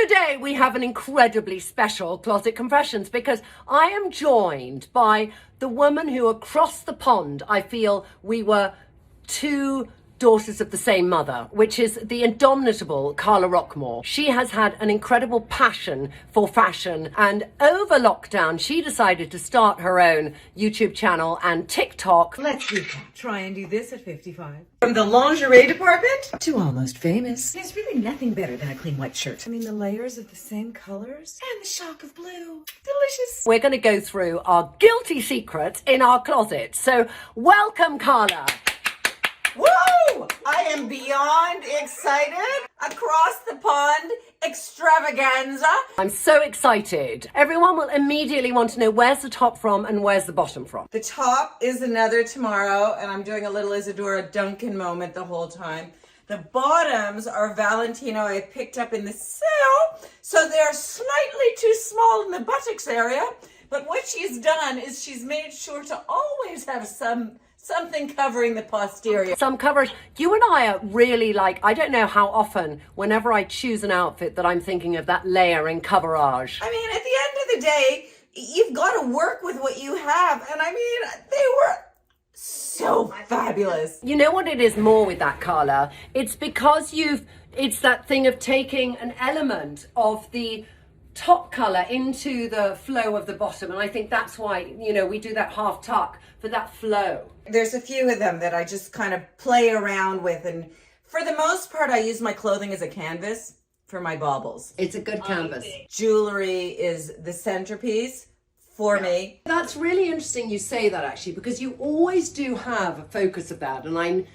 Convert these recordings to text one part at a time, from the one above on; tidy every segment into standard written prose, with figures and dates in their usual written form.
Today we have an incredibly special Closet Confessions because I am joined by the woman who across the pond I feel we were two daughters of the same mother, which is the indomitable Carla Rockmore. She has had an incredible passion for fashion, and over lockdown she decided to start her own YouTube channel and TikTok. Let's recap. Try and do this at 55. From the lingerie department to almost famous. There's really nothing better than a clean white shirt. I mean, the layers of the same colors and the shock of blue. Delicious. We're going to go through our guilty secrets in our closet. So welcome, Carla. Woo! I am beyond excited. Across the pond extravaganza. I'm so excited. Everyone will immediately want to know where's the top from and where's the bottom from. The top is another tomorrow, and I'm doing a little Isadora Duncan moment the whole time. The bottoms are Valentino I picked up in the sale, so they're slightly too small in the buttocks area. But what she's done is she's made sure to always have something covering the posterior. Some coverage. You and I are really like, I don't know how often, whenever I choose an outfit, that I'm thinking of that layer and coverage. I mean, at the end of the day, you've got to work with what you have. And I mean, they were so fabulous. You know what it is more with that, Carla? It's because it's that thing of taking an element of the top color into the flow of the bottom, and I think that's why, you know, we do that half tuck for that flow. There's a few of them that I just kind of play around with, and for the most part I use my clothing as a canvas for my baubles. It's a good canvas. Jewelry is the centerpiece for me. That's really interesting you say that, actually, because you always do have a focus of that, and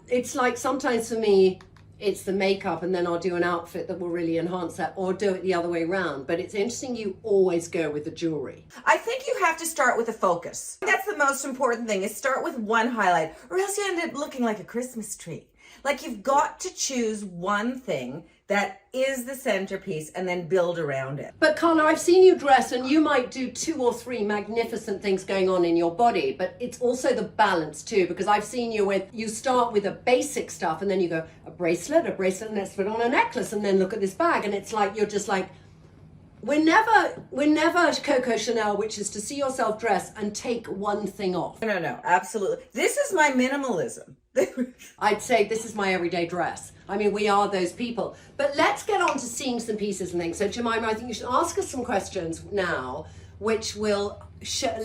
it's like sometimes for me it's the makeup, and then I'll do an outfit that will really enhance that, or do it the other way around. But it's interesting you always go with the jewelry. I think you have to start with a focus. That's the most important thing, is start with one highlight, or else you end up looking like a Christmas tree. Like, you've got to choose one thing that is the centerpiece and then build around it. But Carla, I've seen you dress, and you might do 2 or 3 magnificent things going on in your body, but it's also the balance too, because I've seen you start with a basic stuff, and then you go a bracelet, and let's put on a necklace, and then look at this bag, and it's like, you're just like, we're never Coco Chanel, which is to see yourself dress and take one thing off. No, absolutely. This is my minimalism. I'd say this is my everyday dress. I mean, we are those people. But let's get on to seeing some pieces and things. So Jemima, I think you should ask us some questions now, which will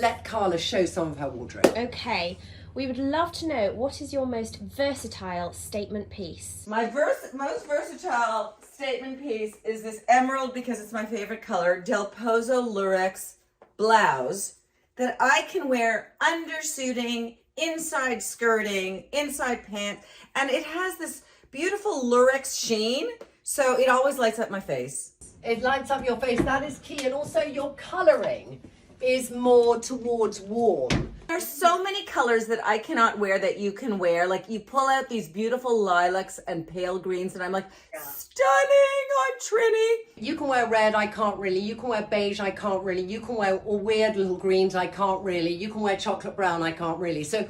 let Carla show some of her wardrobe. Okay, we would love to know, what is your most versatile statement piece? My most versatile statement piece is this emerald, because it's my favorite color, Del Pozo Lurex blouse that I can wear undersuiting, inside skirting, inside pants, and it has this beautiful lurex sheen, so it always lights up my face. It lights up your face, that is key, and also your colouring is more towards warm. There's so many colors that I cannot wear that you can wear. Like, you pull out these beautiful lilacs and pale greens, and I'm like, stunning, I'm Trinny. You can wear red, I can't really. You can wear beige, I can't really. You can wear weird little greens, I can't really. You can wear chocolate brown, I can't really. So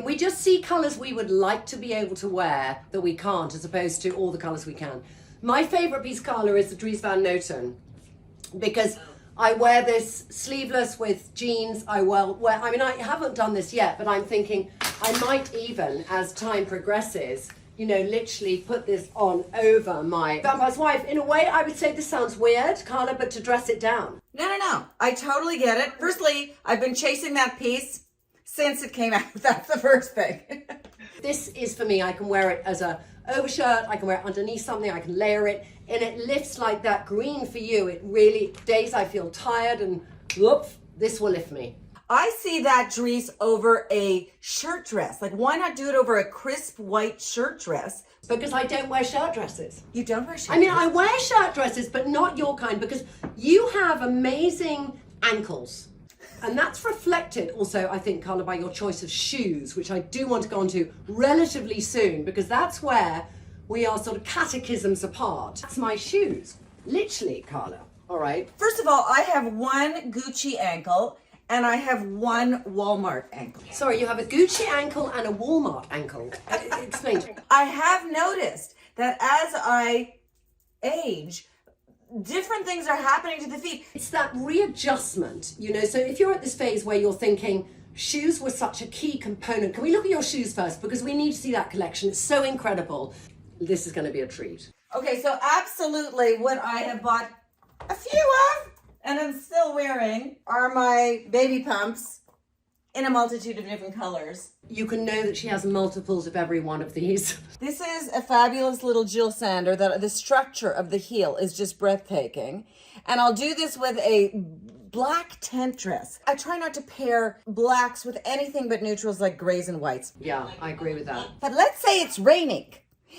we just see colours we would like to be able to wear that we can't, as opposed to all the colours we can. My favourite piece, Carla, is the Dries Van Noten, because I wear this sleeveless with jeans. I mean, I haven't done this yet, but I'm thinking I might even, as time progresses, you know, literally put this on over my Vampire's Wife. In a way, I would say this sounds weird, Carla, but to dress it down. No. I totally get it. Firstly, I've been chasing that piece since it came out. That's the first thing. This is, for me, I can wear it as a overshirt, I can wear it underneath something, I can layer it, and it lifts like that. Green for you, it really, days I feel tired and whoop, this will lift me. I see that Dries over a shirt dress. Like, why not do it over a crisp white shirt dress? Because I don't wear shirt dresses. You don't wear shirt I mean, dresses? I wear shirt dresses, but not your kind, because you have amazing ankles. And that's reflected also, I think, Carla, by your choice of shoes, which I do want to go on to relatively soon, because that's where we are sort of catechisms apart. That's my shoes. Literally, Carla. All right. First of all, I have one Gucci ankle and I have one Walmart ankle. Sorry, you have a Gucci ankle and a Walmart ankle. Explain to me. I have noticed that as I age, different things are happening to the feet. It's that readjustment, you know. So if you're at this phase where you're thinking shoes were such a key component, can we look at your shoes first? Because we need to see that collection. It's so incredible. This is going to be a treat. Okay, so absolutely what I have bought a few of and I'm still wearing are my baby pumps in a multitude of different colors. You can know that she has multiples of every one of these. This is a fabulous little Jill Sander that the structure of the heel is just breathtaking. And I'll do this with a black tent dress. I try not to pair blacks with anything but neutrals like grays and whites. Yeah, I agree with that. But let's say it's raining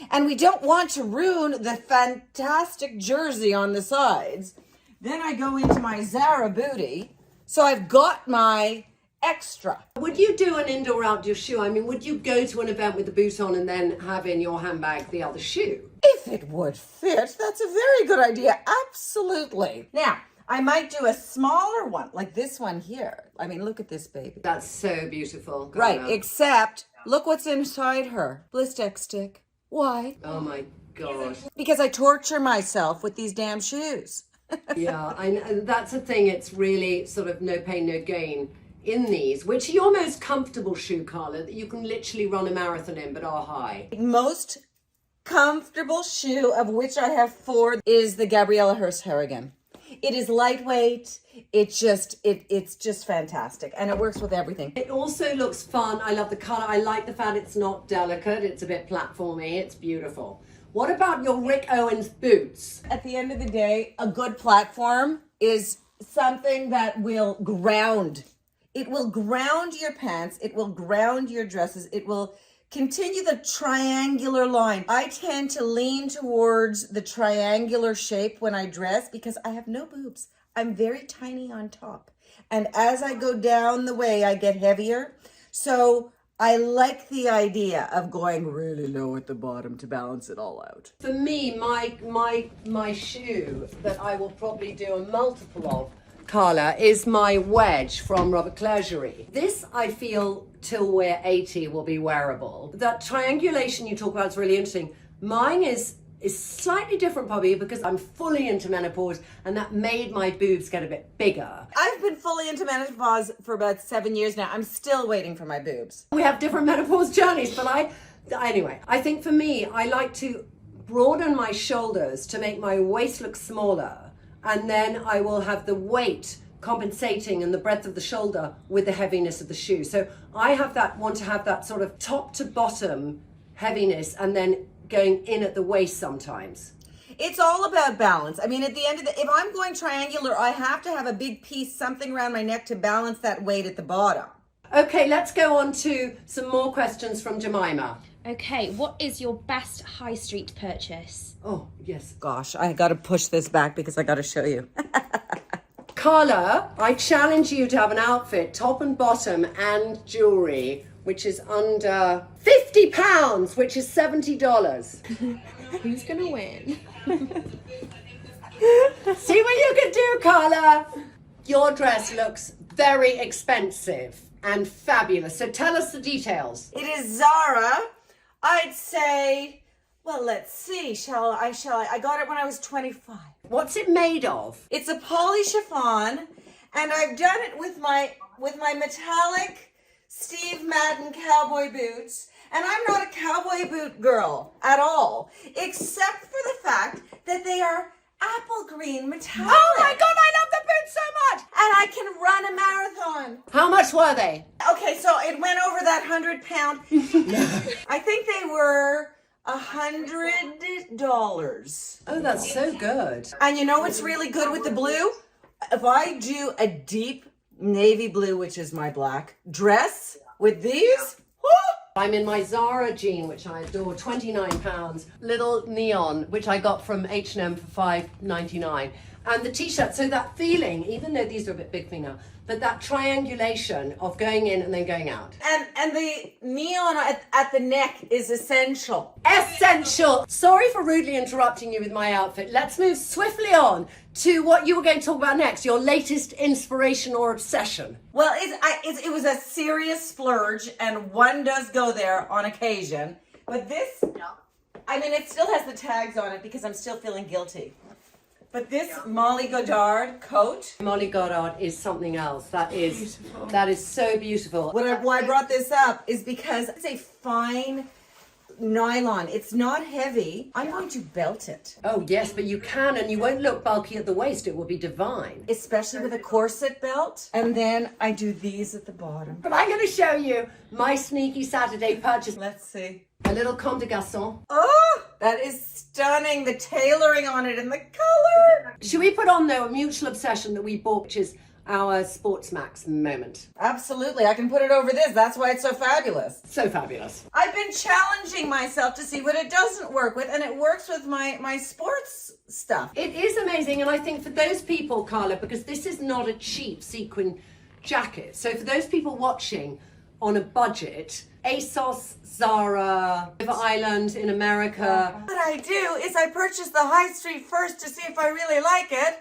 and we don't want to ruin the fantastic jersey on the sides. Then I go into my Zara booty. So I've got my extra. Would you do an indoor outdoor shoe? I mean, would you go to an event with the boot on and then have in your handbag the other shoe? If it would fit, that's a very good idea. Absolutely. Now, I might do a smaller one, like this one here. I mean, look at this baby. That's so beautiful. Right, Ghana. except look what's inside her. Blistex stick. Why? Oh my God. Because I torture myself with these damn shoes. Yeah, and that's the thing. It's really sort of no pain, no gain in these, which are your most comfortable shoe, Carla, that you can literally run a marathon in, but are high. Most comfortable shoe, of which I have 4, is the Gabriella Hearst Harrigan. It is lightweight. It's just fantastic, and it works with everything. It also looks fun. I love the color. I like the fact it's not delicate. It's a bit platformy. It's beautiful. What about your Rick Owens boots? At the end of the day, a good platform is something that will ground. It will ground your pants. It will ground your dresses. It will continue the triangular line. I tend to lean towards the triangular shape when I dress because I have no boobs. I'm very tiny on top. And as I go down the way, I get heavier. So I like the idea of going really low at the bottom to balance it all out. For me, my shoe that I will probably do a multiple of, Carla, is my wedge from Robert Clergerie. This, I feel, till we're 80 will be wearable. That triangulation you talk about is really interesting. Mine is slightly different probably because I'm fully into menopause and that made my boobs get a bit bigger. I've been fully into menopause for about 7 years now. I'm still waiting for my boobs. We have different menopause journeys, but anyway, I think for me, I like to broaden my shoulders to make my waist look smaller, and then I will have the weight compensating and the breadth of the shoulder with the heaviness of the shoe. So I want to have that sort of top to bottom heaviness and then going in at the waist sometimes. It's all about balance. I mean, at the end of if I'm going triangular, I have to have a big piece, something around my neck to balance that weight at the bottom. Okay, let's go on to some more questions from Jemima. Okay, what is your best high street purchase? Oh, yes. Gosh, I got to push this back because I got to show you. Carla, I challenge you to have an outfit, top and bottom, and jewelry, which is under £50, which is $70. Who's gonna win? See what you can do, Carla. Your dress looks very expensive and fabulous. So tell us the details. It is Zara. I'd say, well, let's see. I got it when I was 25. What's it made of? It's a poly chiffon, and I've done it with my metallic Steve Madden cowboy boots. And I'm not a cowboy boot girl at all, except for the fact that they are apple green metallic. Oh my God, I love the boots so much. And I can run a marathon. How much were they? Okay, so it went over that 100-pound. I think they were $100. Oh, that's so good. And you know what's really good with the blue? If I do a deep navy blue, which is my black, dress with these, whoo! I'm in my Zara jean, which I adore, £29. Little neon, which I got from H&M for $5.99. And the t-shirt, so that feeling, even though these are a bit big for me now, but that triangulation of going in and then going out. And the neon at the neck is essential. Essential. Sorry for rudely interrupting you with my outfit. Let's move swiftly on to what you were going to talk about next, your latest inspiration or obsession. Well, it was a serious splurge, and one does go there on occasion. But this, I mean, it still has the tags on it because I'm still feeling guilty. But this Molly Goddard coat. Molly Goddard is something else. That is so beautiful. Why I brought this up is because it's a fine nylon. It's not heavy. I'm going to belt it. Oh yes, but you can, and you won't look bulky at the waist. It will be divine. Especially with a corset belt. And then I do these at the bottom. But I'm going to show you my sneaky Saturday purchase. Let's see. A little Comme des Garçons. Oh, that is stunning. The tailoring on it and the color. Should we put on, though, a mutual obsession that we bought, which is our Sports Max moment? Absolutely. I can put it over this. That's why it's so fabulous. So fabulous. I've been challenging myself to see what it doesn't work with, and it works with my sports stuff. It is amazing, and I think for those people, Carla, because this is not a cheap sequin jacket, so for those people watching on a budget, ASOS, Zara, River Island in America. What I do is I purchase the high street first to see if I really like it.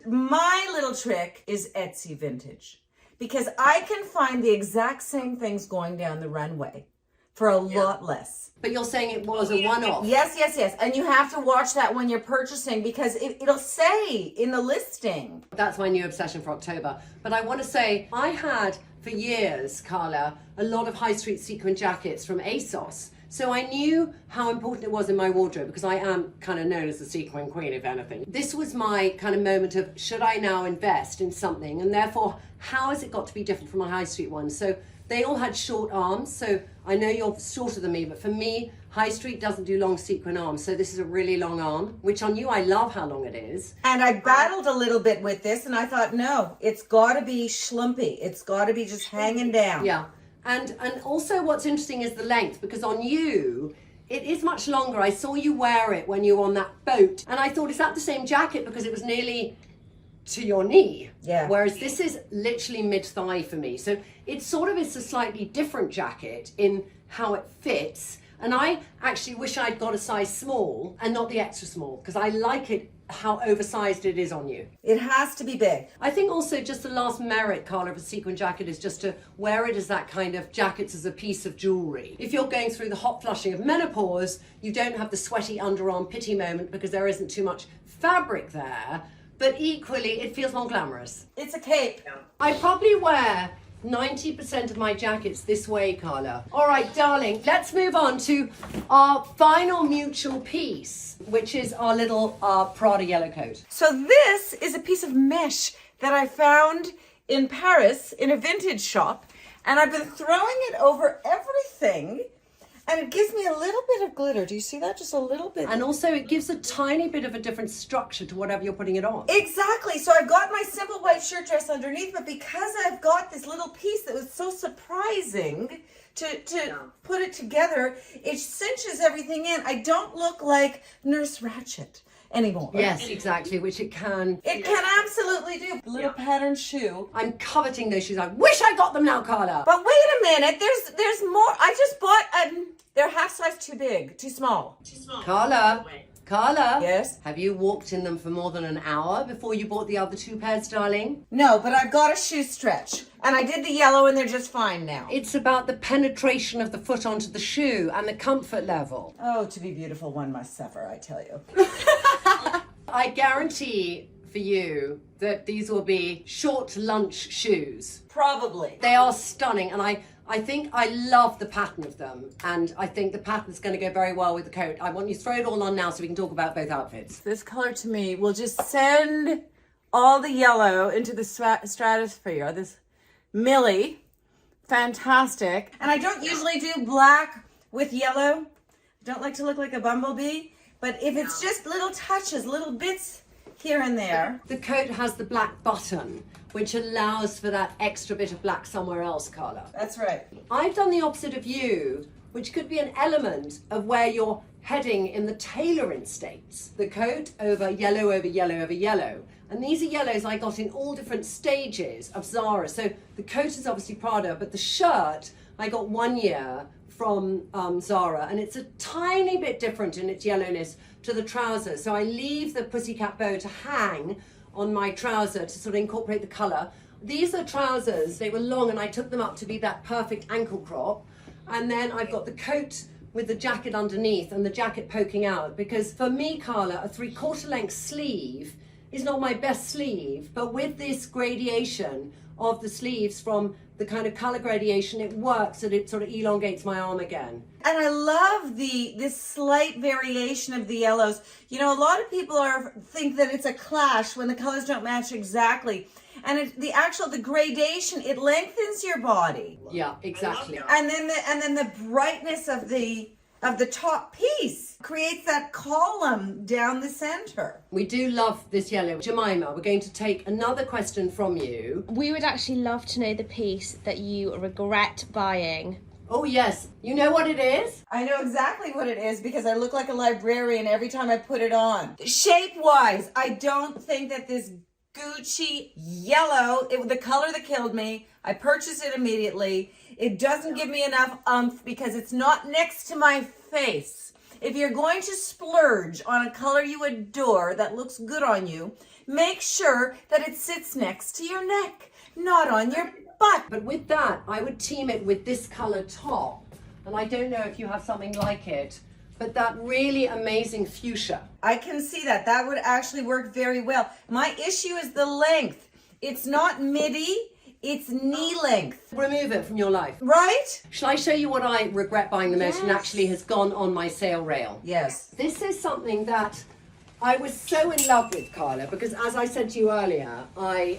My little trick is Etsy vintage, because I can find the exact same things going down the runway for a lot less. But you're saying it was a one-off. Yes. And you have to watch that when you're purchasing, because it'll say in the listing. That's my new obsession for October. But I want to say, I had for years, Carla, a lot of high street sequin jackets from ASOS. So I knew how important it was in my wardrobe, because I am kind of known as the sequin queen, if anything. This was my kind of moment of, should I now invest in something? And therefore, how has it got to be different from my high street ones? So they all had short arms. So I know you're shorter than me, but for me, high street doesn't do long sequin arms. So this is a really long arm, which on you, I love how long it is. And I battled a little bit with this, and I thought, no, it's got to be schlumpy. It's got to be just hanging down. Yeah. And also what's interesting is the length, because on you, it is much longer. I saw you wear it when you were on that boat, and I thought, is that the same jacket? Because it was nearly to your knee. Yeah. Whereas this is literally mid-thigh for me. So it sort of is a slightly different jacket in how it fits. And I actually wish I'd got a size small and not the extra small, because I like it how oversized it is on you. It has to be big. I think also just the last merit, Carla, of a sequin jacket is just to wear it as that kind of jackets as a piece of jewellery. If you're going through the hot flushing of menopause, you don't have the sweaty underarm pity moment because there isn't too much fabric there, but equally it feels more glamorous. It's a cape. I probably wear 90% of my jackets this way, Carla. All right, darling, let's move on to our final mutual piece, which is our little Prada yellow coat. So this is a piece of mesh that I found in Paris in a vintage shop, and I've been throwing it over everything, and it gives me a little bit of glitter. Do you see that? Just a little bit. And also it gives a tiny bit of a different structure to whatever you're putting it on. Exactly. So I've got my simple white shirt dress underneath, but because I've got this little piece that was so surprising to put it together, it cinches everything in. I don't look like Nurse Ratched anymore. Yes, exactly, which it can. It can absolutely do. Little pattern shoe. I'm coveting those shoes. I wish I got them now, Carla. But wait a minute, there's more. I just bought they're half size too big, too small. Carla, Yes? have you walked in them for more than an hour before you bought the other two pairs, darling? No, but I've got a shoe stretch. And I did the yellow and they're just fine now. It's about the penetration of the foot onto the shoe and the comfort level. Oh, to be beautiful, one must suffer, I tell you. I guarantee for you that these will be short lunch shoes. Probably. They are stunning, and I think I love the pattern of them, and I think the pattern's going to go very well with the coat. I want you to throw it all on now so we can talk about both outfits. This color to me will just send all the yellow into the stratosphere. This Millie, fantastic. And I don't usually do black with yellow. I don't like to look like a bumblebee, but if it's just little touches, little bits here and there. The coat has the black button, which allows for that extra bit of black somewhere else, Carla. That's right. I've done the opposite of you, which could be an element of where you're heading in the tailoring states. The coat over yellow, over yellow, over yellow. And these are yellows I got in all different stages of Zara. So the coat is obviously Prada, but the shirt I got 1 year from Zara, and it's a tiny bit different in its yellowness to the trousers. So I leave the pussycat bow to hang on my trouser to sort of incorporate the colour. These are trousers, they were long and I took them up to be that perfect ankle crop. And then I've got the coat with the jacket underneath and the jacket poking out, because for me, Carla, a 3/4 length sleeve is not my best sleeve, but with this gradation of the sleeves from the kind of color gradation, it works and it sort of elongates my arm again. And I love this slight variation of the yellows. You know, a lot of people think that it's a clash when the colors don't match exactly. And the gradation, it lengthens your body. Yeah, exactly. And then the brightness of the top piece creates that column down the center. We do love this yellow. Jemima, we're going to take another question from you. We would actually love to know the piece that you regret buying. Oh yes, you know what it is? I know exactly what it is because I look like a librarian every time I put it on. Shape-wise, I don't think that this Gucci yellow, the color that killed me, I purchased it immediately. It doesn't give me enough oomph because it's not next to my face. If you're going to splurge on a color you adore that looks good on you, make sure that it sits next to your neck, not on your butt. But with that, I would team it with this color top. And I don't know if you have something like it, but that really amazing fuchsia. I can see that. That would actually work very well. My issue is the length. It's not midi, it's knee length. Remove it from your life. Right? Shall I show you what I regret buying the most and Yes. actually has gone on my sale rail? Yes. This is something that I was so in love with, Carla, because as I said to you earlier, I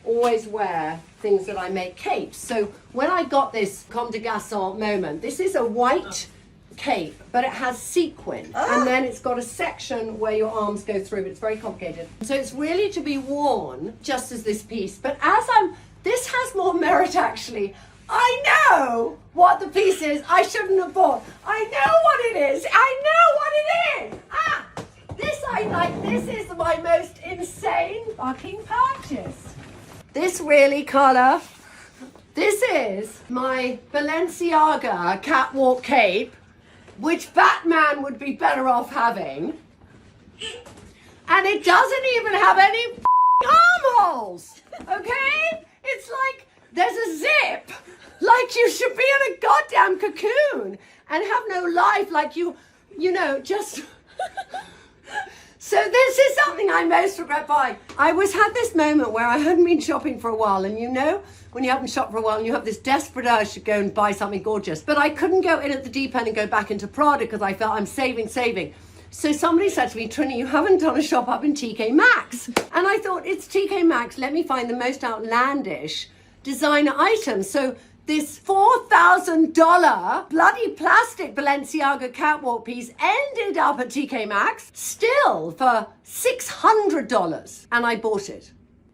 always wear things that I make capes. So when I got this Comme des Garçons moment, this is a white cape, but it has sequin, and then it's got a section where your arms go through. It's very complicated. So it's really to be worn just as this piece, but this has more merit actually. I know what the piece is I shouldn't have bought. I know what it is. I know what it is. This I like. This is my most insane fucking purchase. This really, Carla, this is my Balenciaga catwalk cape, which Batman would be better off having. And it doesn't even have any armholes, okay? It's like there's a zip, like you should be in a goddamn cocoon and have no life, like you know, just... So this is something I most regret buying. I had this moment where I hadn't been shopping for a while, and you know, when you haven't shopped for a while and you have this desperate urge to go and buy something gorgeous. But I couldn't go in at the deep end and go back into Prada because I felt I'm saving. So somebody said to me, Trinny, you haven't done a shop up in TK Maxx. And I thought, it's TK Maxx, let me find the most outlandish designer items. So this $4,000 bloody plastic Balenciaga catwalk piece ended up at TK Maxx still for $600. And I bought it.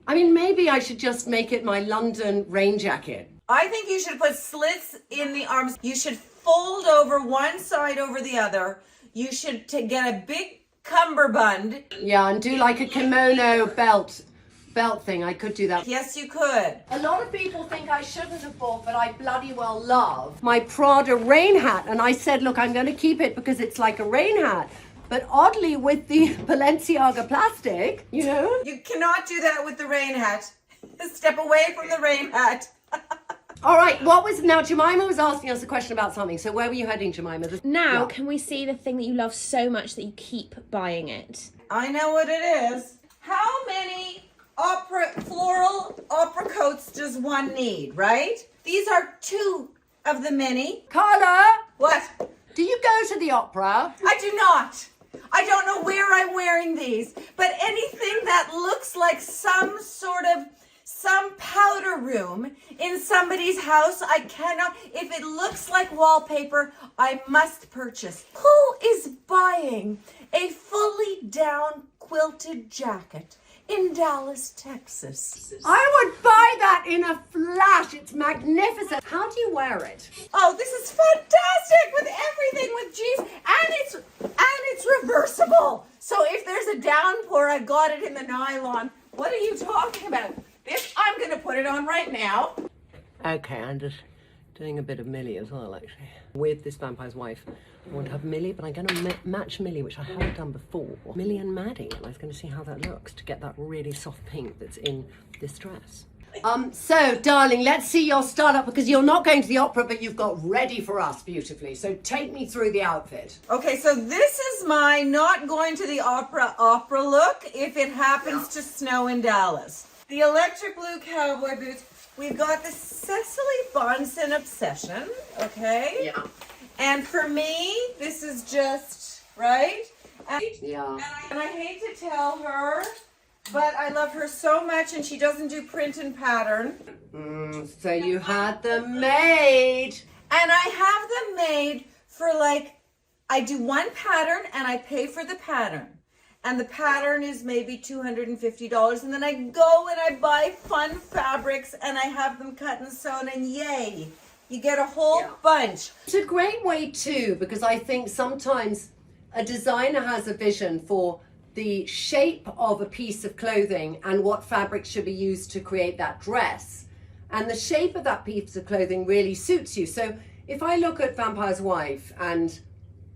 I mean, maybe I should just make it my London rain jacket. I think you should put slits in the arms. You should fold over one side over the other. You should get a big cummerbund. Yeah, and do like a kimono belt thing. I could do that. Yes, you could. A lot of people think I shouldn't have bought, but I bloody well love my Prada rain hat. And I said, look, I'm going to keep it because it's like a rain hat. But oddly, with the Balenciaga plastic, you know. You cannot do that with the rain hat. Step away from the rain hat. All right, now Jemima was asking us a question about something. So where were you heading, Jemima? Now, Yeah. can we see the thing that you love so much that you keep buying it? I know what it is. How many floral opera coats does one need, right? These are 2 of the many. Carla, What? do you go to the opera? I do not. I don't know where I'm wearing these, but anything that looks like some powder room in somebody's house, I cannot. If it looks like wallpaper, I must purchase. Who is buying a fully down quilted jacket in Dallas, Texas? I would buy that in a flash. It's magnificent. How do you wear it? Oh, this is fantastic with everything with jeans, and it's reversible. So if there's a downpour, I got it in the nylon. What are you talking about? I'm going to put it on right now. Okay, I'm just doing a bit of Millie as well, actually. With this vampire's wife, I want to have Millie, but I'm going to match Millie, which I haven't done before. Millie and Maddie, and I was going to see how that looks to get that really soft pink that's in this dress. So, darling, let's see your startup because you're not going to the opera, but you've got ready for us beautifully. So take me through the outfit. Okay, so this is my not going to the opera look if it happens to snow in Dallas. The electric blue cowboy boots. We've got the Cecily Bonson obsession, okay? Yeah. And for me, this is just, right? Yeah. And I hate to tell her, but I love her so much, and she doesn't do print and pattern. So you had them made. And I have them made for I do one pattern and I pay for the pattern. And the pattern is maybe $250. And then I go and I buy fun fabrics and I have them cut and sewn, and yay, you get a whole bunch. It's a great way too, because I think sometimes a designer has a vision for the shape of a piece of clothing and what fabric should be used to create that dress. And the shape of that piece of clothing really suits you. So if I look at Vampire's Wife and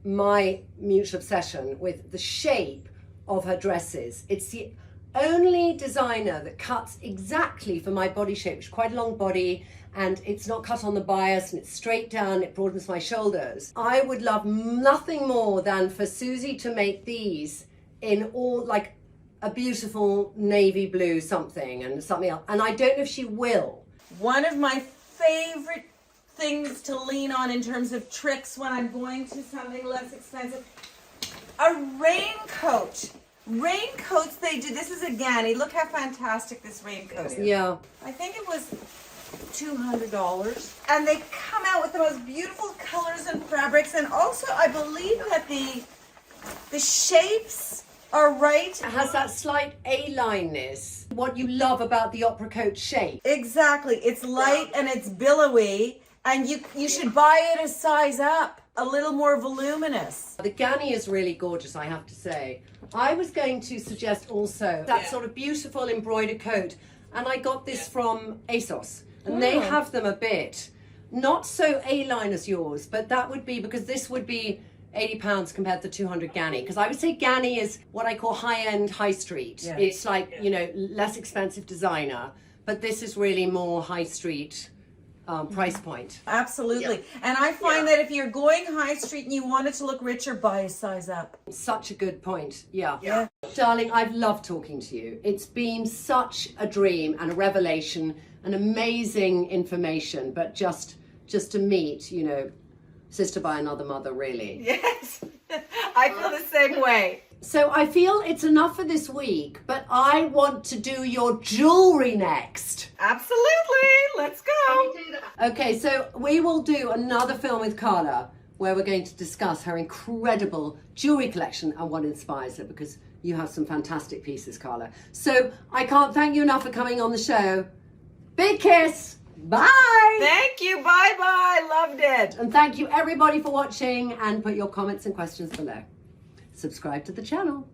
my mutual obsession with the shape of her dresses, it's the only designer that cuts exactly for my body shape, which is quite a long body, and it's not cut on the bias, and it's straight down, it broadens my shoulders. I would love nothing more than for Susie to make these in all like a beautiful navy blue something and something else, and I don't know if she will. One of my favorite things to lean on in terms of tricks when I'm going to something less expensive, a raincoat. Raincoats they do. This is a Ganni. Look how fantastic this raincoat is. Yeah. I think it was $200. And they come out with the most beautiful colors and fabrics, and also I believe that the shapes are right. It has that slight A-lineness. What you love about the opera coat shape. Exactly. It's light and it's billowy, and you should buy it a size up, a little more voluminous. The Ganni is really gorgeous, I have to say. I was going to suggest also that sort of beautiful embroidered coat, and I got this from ASOS, and they have them a bit. Not so A-line as yours, but that would be, because this would be £80 compared to 200 Ganni, because I would say Ganni is what I call high-end high street. Yeah. It's like, you know, less expensive designer, but this is really more high street price point. Absolutely. And I find that if you're going high street and you want it to look richer, buy a size up. Such a good point. Yeah. Yeah. Darling, I've loved talking to you. It's been such a dream and a revelation, an amazing information, but just to meet, you know, sister by another mother, really. Yes. I feel the same way. So I feel it's enough for this week, but I want to do your jewelry next. Absolutely. Let's go. Okay, so we will do another film with Carla where we're going to discuss her incredible jewelry collection and what inspires her, because you have some fantastic pieces, Carla. So I can't thank you enough for coming on the show. Big kiss. Bye. Thank you. Bye-bye. Loved it. And thank you everybody for watching, and put your comments and questions below. Subscribe to the channel.